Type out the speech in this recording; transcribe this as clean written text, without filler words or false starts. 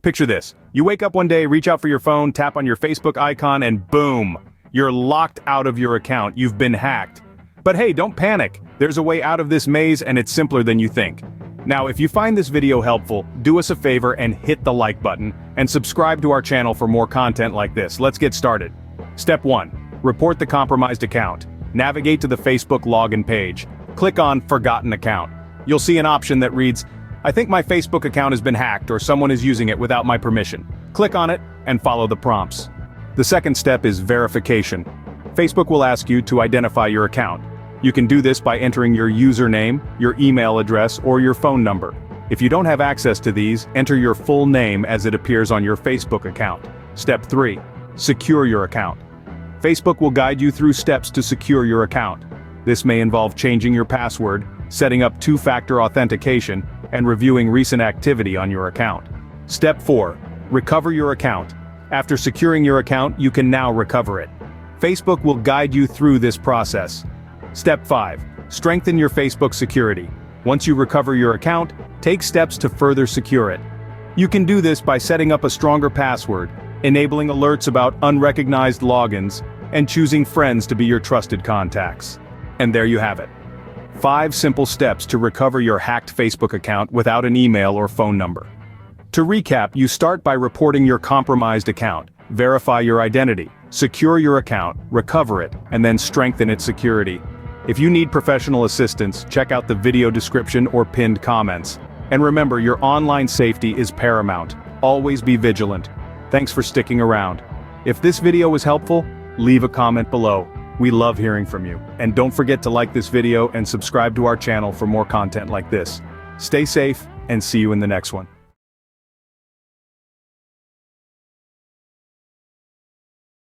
Picture this. You wake up one day, reach out for your phone, tap on your Facebook icon, and boom! You're locked out of your account. You've been hacked. But hey, don't panic. There's a way out of this maze, and it's simpler than you think. Now, if you find this video helpful, do us a favor and hit the like button, and subscribe to our channel for more content like this. Let's get started. Step 1. Report the compromised account. Navigate to the Facebook login page. Click on Forgotten Account. You'll see an option that reads, I think my Facebook account has been hacked or someone is using it without my permission. Click on it and follow the prompts. The second step is verification. Facebook will ask you to identify your account. You can do this by entering your username, your email address, or your phone number. If you don't have access to these, enter your full name as it appears on your Facebook account. Step 3. Secure your account. Facebook will guide you through steps to secure your account. This may involve changing your password, setting up two-factor authentication, and reviewing recent activity on your account. Step 4. Recover your account. After securing your account, you can now recover it. Facebook will guide you through this process. Step 5. Strengthen your Facebook security. Once you recover your account, take steps to further secure it. You can do this by setting up a stronger password, enabling alerts about unrecognized logins, and choosing friends to be your trusted contacts. And there you have it. 5 simple steps to recover your hacked Facebook account without an email or phone number. To recap, you start by reporting your compromised account, verify your identity, secure your account, recover it, and then strengthen its security. If you need professional assistance, check out the video description or pinned comments. And remember, your online safety is paramount. Always be vigilant. Thanks for sticking around. If this video was helpful, leave a comment below. We love hearing from you. And don't forget to like this video and subscribe to our channel for more content like this. Stay safe and see you in the next one.